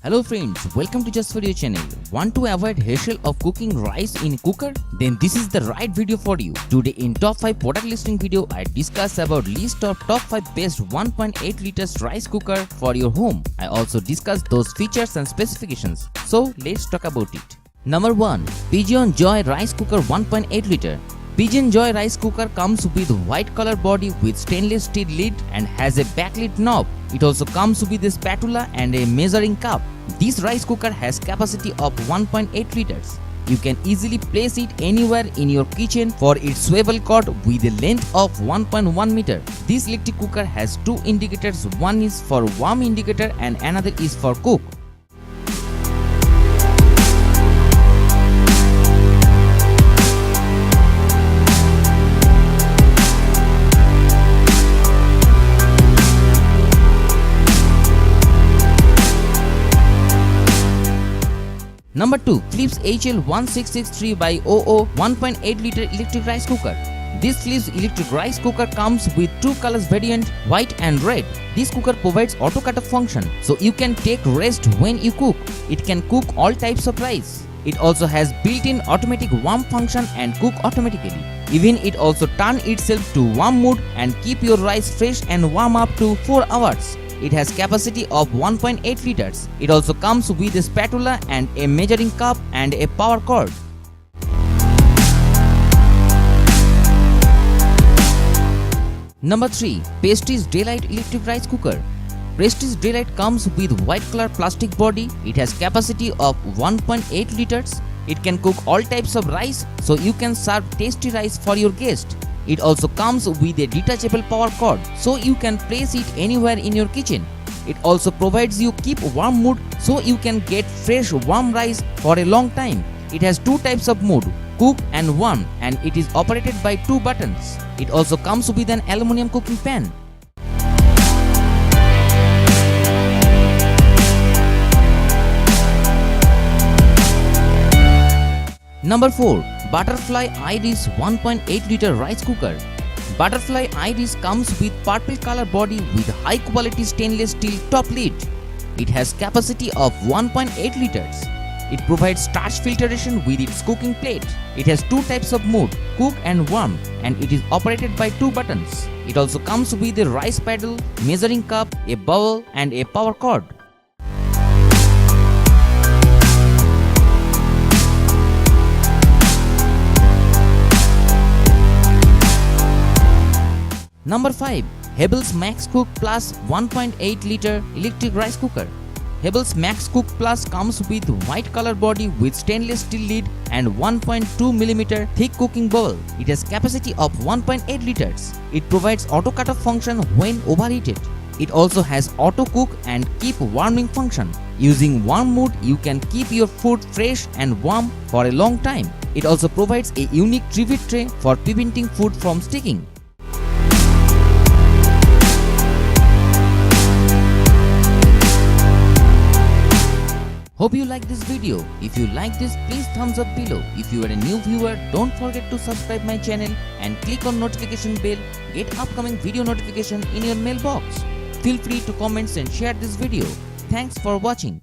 Hello friends, welcome to Just For You channel. Want to avoid hassle of cooking rice in cooker? Then this is the right video for you. Today in top 5 product listing video, I discuss about list of top 5 best 1.8 liters rice cooker for your home. I also discuss those features and specifications. So let's talk about it. Number 1. Pigeon Joy Rice Cooker 1.8 liter. Pigeon Joy rice cooker comes with white color body with stainless steel lid and has a backlit knob. It also comes with a spatula and a measuring cup. This rice cooker has capacity of 1.8 liters. You can easily place it anywhere in your kitchen for its swivel cord with a length of 1.1 meter. This electric cooker has two indicators, one is for warm indicator and another is for cook. Number 2. Philips HL1663/00 1.8 liter electric rice cooker. This Philips electric rice cooker comes with two colors variant, white and red. This cooker provides auto cutoff function, so you can take rest when you cook. It can cook all types of rice. It also has built-in automatic warm function and cook automatically. Even it also turn itself to warm mode and keep your rice fresh and warm up to 4 hours. It has capacity of 1.8 liters. It also comes with a spatula and a measuring cup and a power cord. Number 3. Prestige Daylight Electric Rice Cooker. Prestige Daylight comes with white color plastic body. It has capacity of 1.8 liters. It can cook all types of rice, so you can serve tasty rice for your guest. It also comes with a detachable power cord, so you can place it anywhere in your kitchen. It also provides you keep warm mode, so you can get fresh warm rice for a long time. It has two types of mode, cook and warm, and it is operated by two buttons. It also comes with an aluminum cooking pan. Number 4. Butterfly Iris 1.8 liter rice cooker. Butterfly Iris comes with purple color body with high quality stainless steel top lid. It has capacity of 1.8 liters. It provides starch filtration with its cooking plate. It has two types of mode, cook and warm, and it is operated by two buttons. It also comes with a rice paddle, measuring cup, a bowl, and a power cord. Number 5. Havells Max Cook Plus 1.8 liter electric rice cooker. Havells Max Cook Plus comes with white color body with stainless steel lid and 1.2 mm thick cooking bowl. It has capacity of 1.8 liters. It provides auto cutoff function when overheated. It also has auto cook and keep warming function. Using warm mode, you can keep your food fresh and warm for a long time. It also provides a unique trivet tray for preventing food from sticking. Hope you like this video. If you like this, please thumbs up below. If you are a new viewer, don't forget to subscribe my channel and click on notification bell. Get upcoming video notification in your mailbox. Feel free to comment and share this video. Thanks for watching.